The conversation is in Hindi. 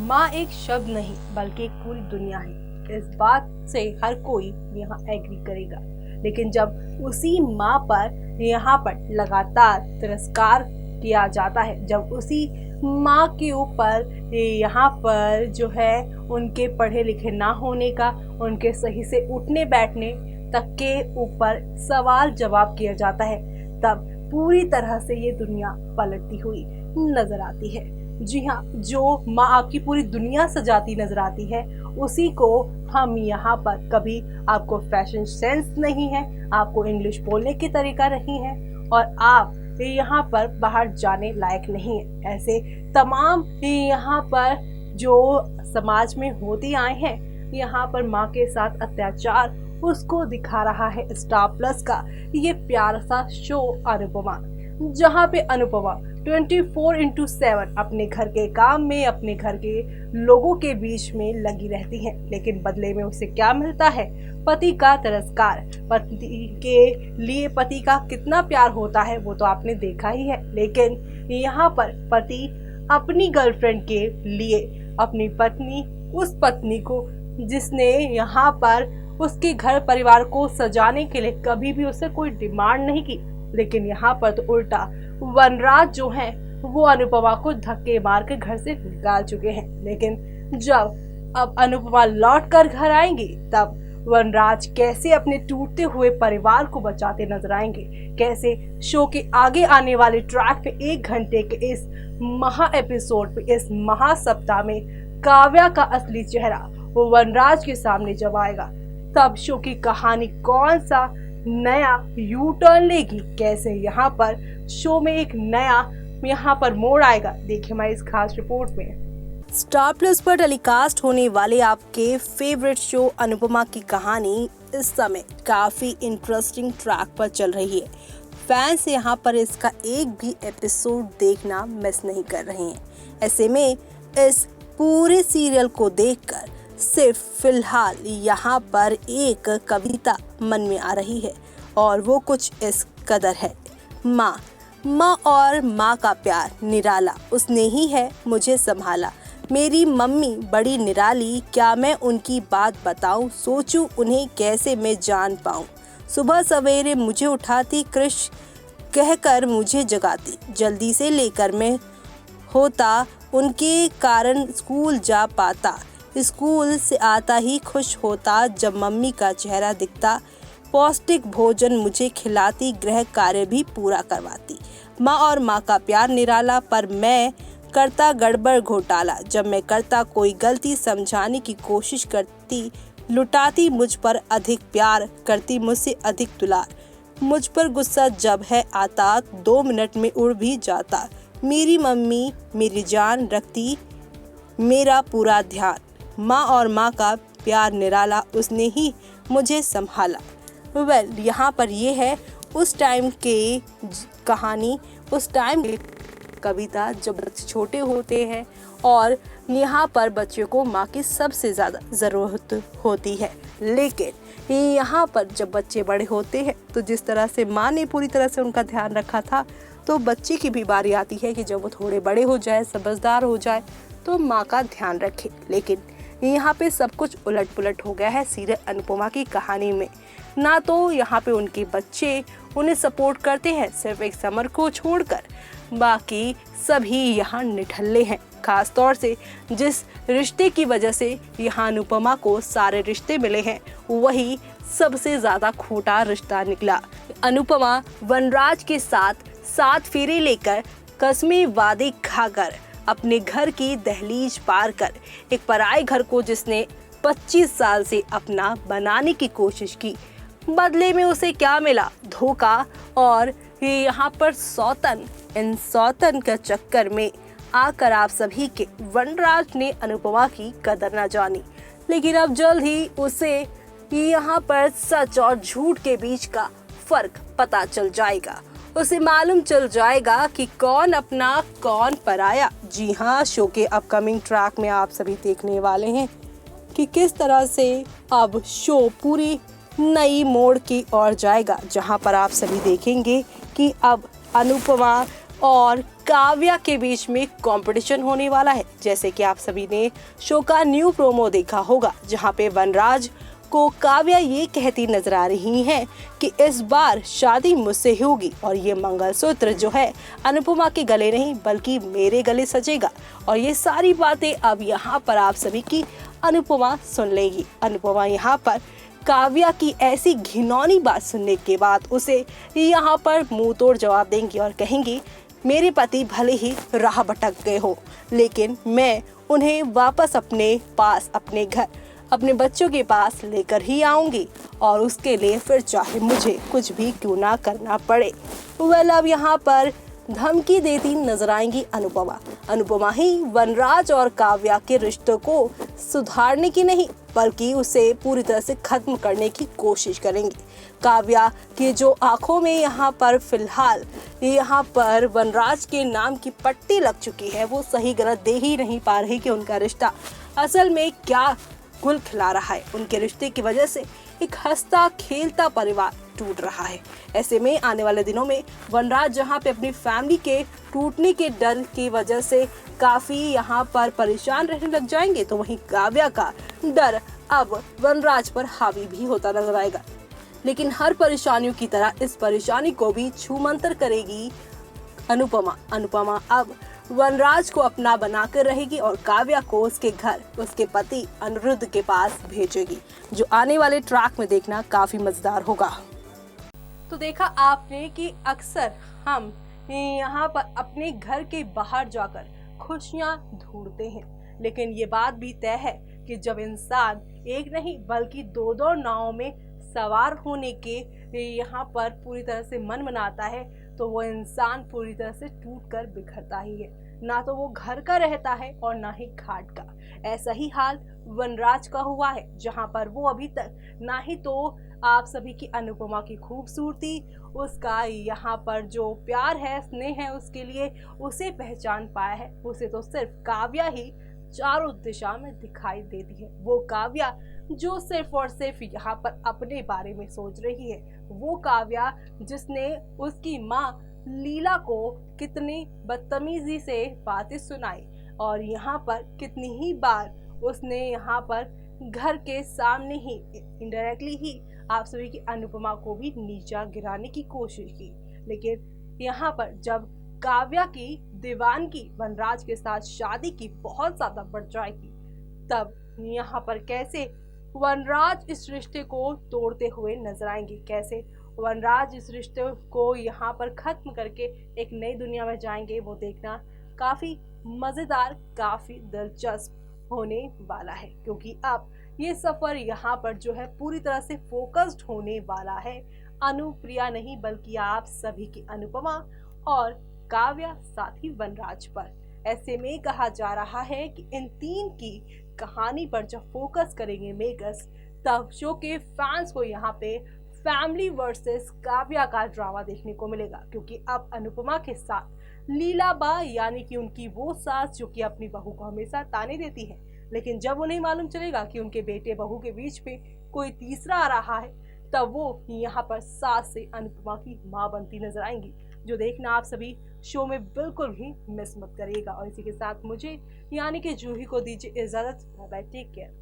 माँ एक शब्द नहीं बल्कि एक पूरी दुनिया है। इस बात से हर कोई यहाँ एग्री करेगा। लेकिन जब उसी माँ पर यहाँ पर लगातार तिरस्कार किया जाता है, जब उसी माँ के ऊपर यहाँ पर जो है उनके पढ़े लिखे ना होने का, उनके सही से उठने बैठने तक के ऊपर सवाल जवाब किया जाता है, तब पूरी तरह से ये दुनिया पलटती हुई नजर आती है। जी हाँ, जो माँ आपकी पूरी दुनिया सजाती नजर आती है, उसी को हम यहाँ पर कभी आपको फैशन सेंस नहीं है, आपको इंग्लिश बोलने की तरीका नहीं है और आप यहाँ पर बाहर जाने लायक नहीं है। ऐसे तमाम यहाँ पर जो समाज में होती आए हैं, यहाँ पर माँ के साथ अत्याचार उसको दिखा रहा है स्टार प्लस का ये प्यारा सा शो अनुपमा, जहाँ पे अनुपमा 24/7 अपने घर के काम में, अपने घर के लोगों के बीच में लगी रहती हैं। लेकिन बदले में उसे क्या मिलता है? पति का तिरस्कार। पति के लिए पति का कितना प्यार होता है वो तो आपने देखा ही है। लेकिन यहाँ पर पति अपनी गर्लफ्रेंड के लिए, अपनी पत्नी, उस पत्नी को जिसने यहाँ पर उसके घर परिवार को सजाने के लिए कभी भी उससे कोई डिमांड नहीं की, लेकिन यहाँ पर तो उल्टा वनराज जो है वो अनुपमा को धक्के मार के घर से निकाल चुके हैं। लेकिन जब अब अनुपमा लौट कर घर आएंगी, तब वनराज कैसे अपने टूटते हुए परिवार को बचाते नजर आएंगे, कैसे शो के आगे आने वाले ट्रैक पे 1 घंटे के इस महा एपिसोड पे, इस महा सप्ताह में काव्या का असली चेहरा वो वनराज के सामने जब आएगा, तब शो की कहानी कौन सा नया यू टर्न लेगी, कैसे यहाँ पर शो में एक नया यहाँ पर मोड़ आएगा। देखिए हमारी इस खास रिपोर्ट में। स्टार प्लस पर टेलीकास्ट होने वाले आपके फेवरेट शो अनुपमा की कहानी इस समय काफी इंटरेस्टिंग ट्रैक पर चल रही है। फैंस यहाँ पर इसका एक भी एपिसोड देखना मिस नहीं कर रहे हैं। ऐसे में इस पूरे सीरियल को देखकर सिर्फ फिलहाल यहाँ पर एक कविता मन में आ रही है और वो कुछ इस कदर है। माँ और माँ का प्यार निराला, उसने ही है मुझे संभाला। मेरी मम्मी बड़ी निराली, क्या मैं उनकी बात बताऊं, सोचूं उन्हें कैसे मैं जान पाऊं। सुबह सवेरे मुझे उठाती, कृष कहकर मुझे जगाती, जल्दी से लेकर मैं होता, उनके कारण स्कूल जा पाता। स्कूल से आता ही खुश होता जब मम्मी का चेहरा दिखता। पौष्टिक भोजन मुझे खिलाती, गृह कार्य भी पूरा करवाती। माँ और माँ का प्यार निराला, पर मैं करता गड़बड़ घोटाला। जब मैं करता कोई गलती, समझाने की कोशिश करती, लुटाती मुझ पर अधिक प्यार, करती मुझसे अधिक दुलार। मुझ पर गुस्सा जब है आता, 2 मिनट में उड़ भी जाता। मेरी मम्मी मेरी जान, रखती मेरा पूरा ध्यान। माँ और माँ का प्यार निराला, उसने ही मुझे संभाला। यहाँ पर ये है उस टाइम के कहानी, उस टाइम की कविता जब बच्चे छोटे होते हैं और यहाँ पर बच्चे को माँ की सबसे ज़्यादा ज़रूरत होती है। लेकिन यहाँ पर जब बच्चे बड़े होते हैं तो जिस तरह से माँ ने पूरी तरह से उनका ध्यान रखा था, तो बच्चे की भी बारी आती है कि जब वो थोड़े बड़े हो जाए, समझदार हो जाए, तो माँ का ध्यान रखे। लेकिन यहाँ पे सब कुछ उलट पुलट हो गया है सीरियल अनुपमा की कहानी में। ना तो यहाँ पे उनके बच्चे उन्हें सपोर्ट करते हैं, सिर्फ एक समर को छोड़कर बाकी सभी यहाँ निठल्ले हैं। खास तौर से जिस रिश्ते की वजह से यहाँ अनुपमा को सारे रिश्ते मिले हैं, वही सबसे ज़्यादा खोटा रिश्ता निकला। अनुपमा वनराज के साथ 7 फेरे लेकर, कसमें वादे खाकर, अपने घर की दहलीज पार कर, एक पराए घर को जिसने 25 साल से अपना बनाने की कोशिश की, बदले में उसे क्या मिला? धोखा। और यहाँ पर सौतन, इन सौतन के चक्कर में आकर आप सभी के वनराज ने अनुपमा की कदर न जानी। लेकिन अब जल्द ही उसे यहाँ पर सच और झूठ के बीच का फर्क पता चल जाएगा। उसे मालूम चल जाएगा कि कौन अपना कौन पराया। जी हाँ, शो के अपकमिंग ट्रैक में आप सभी देखने वाले हैं कि किस तरह से अब शो पूरी नई मोड़ की ओर जाएगा, जहां पर आप सभी देखेंगे कि अब अनुपमा और काव्या के बीच में कंपटीशन होने वाला है। जैसे कि आप सभी ने शो का न्यू प्रोमो देखा होगा, जहां पे वनराज को काव्या ये कहती नजर आ रही हैं कि इस बार शादी मुझसे ही होगी और ये मंगलसूत्र जो है अनुपमा के गले नहीं बल्कि मेरे गले सजेगा। और ये सारी बातें अब यहाँ पर आप सभी की अनुपमा सुन लेगी। अनुपमा यहाँ पर काव्या की ऐसी घिनौनी बात सुनने के बाद उसे यहाँ पर मुंह तोड़ जवाब देंगी और कहेंगी, मेरे पति भले ही राह भटक गए हो, लेकिन मैं उन्हें वापस अपने पास, अपने घर, अपने बच्चों के पास लेकर ही आऊंगी और उसके लिए फिर चाहे मुझे कुछ भी क्यों ना करना पड़े। अब यहाँ पर धमकी देती नजर आएंगी अनुपमा। अनुपमा ही वनराज और काव्या के रिश्तों को सुधारने की नहीं बल्कि उसे पूरी तरह से खत्म करने की कोशिश करेंगी। काव्या की जो आंखों में यहाँ पर फिलहाल यहाँ पर वनराज के नाम की पट्टी लग चुकी है, वो सही गलत दे ही नहीं पा रही कि उनका रिश्ता असल में क्या गुल खिला रहा है। उनके रिश्ते की वजह से एक हंसता खेलता परिवार टूट रहा है। ऐसे में आने वाले दिनों में वनराज जहां पे अपनी फैमिली के टूटने के डर की वजह से काफी यहां पर परेशान रहने लग जाएंगे, तो वहीं काव्या का डर अब वनराज पर हावी भी होता नजर आएगा। लेकिन हर परेशानियों की तरह इस परेशानी को भी छूमंतर करेगी अनुपमा। अनुपमा अब वनराज को अपना बनाकर रहेगी और काव्या को उसके घर, उसके पति अनिरुद्ध के पास भेजेगी, जो आने वाले ट्रैक में देखना काफी मजेदार होगा। तो देखा आपने कि अक्सर हम यहाँ पर अपने घर के बाहर जाकर खुशियाँ ढूंढते हैं, लेकिन ये बात भी तय है कि जब इंसान एक नहीं बल्कि दो नावों में सवार होने के यहाँ पर पूरी तरह से मन बनाता है, तो वो इंसान पूरी तरह से टूट कर बिखरता ही है। ना तो वो घर का रहता है और ना ही घाट का। ऐसा ही हाल वनराज का हुआ है, जहाँ पर वो अभी तक ना ही तो आप सभी की अनुपमा की खूबसूरती, उसका यहाँ पर जो प्यार है, स्नेह है उसके लिए, उसे पहचान पाया है। उसे तो सिर्फ काव्या ही चारों दिशा में दिखाई देती है। वो काव्या जो सिर्फ और सिर्फ यहाँ पर अपने बारे में सोच रही है। वो काव्या जिसने उसकी माँ लीला को कितनी बदतमीजी से बातें सुनाई और यहाँ पर कितनी ही बार उसने यहाँ पर घर के सामने ही इनडायरेक्टली ही आप सभी की अनुपमा को भी नीचा गिराने की कोशिश की। लेकिन यहाँ पर जब काव्या की दीवानगी वनराज के साथ शादी की बहुत ज्यादा बढ़ जाएगी, तब यहाँ पर कैसे वनराज इस रिश्ते को तोड़ते हुए नजर आएंगे, कैसे वनराज इस रिश्ते को यहाँ पर खत्म करके एक नई दुनिया में जाएंगे, वो देखना काफी मजेदार, काफी दिलचस्प होने वाला है। क्योंकि अब ये सफर यहाँ पर जो है पूरी तरह से फोकस्ड होने वाला है अनुप्रिया नहीं बल्कि आप सभी की अनुपमा और काव्या साथ ही वनराज पर। ऐसे में कहा जा रहा है कि इन तीन की कहानी पर जब फोकस करेंगे मेकर्स, तब शो के फैंस को यहाँ पे फैमिली वर्सेस काव्या का ड्रामा देखने को मिलेगा। क्योंकि अब अनुपमा के साथ लीलाबा यानी कि उनकी वो सास जो कि अपनी बहू को हमेशा ताने देती है, लेकिन जब उन्हें मालूम चलेगा कि उनके बेटे बहू के बीच में कोई तीसरा आ रहा है, तब वो यहाँ पर सास से अनुपमा की माँ बनती नजर आएंगी, जो देखना आप सभी शो में बिल्कुल भी मिस मत करिएगा। और इसी के साथ मुझे यानी कि जूही को दीजिए इजाजत। Bye bye, take care.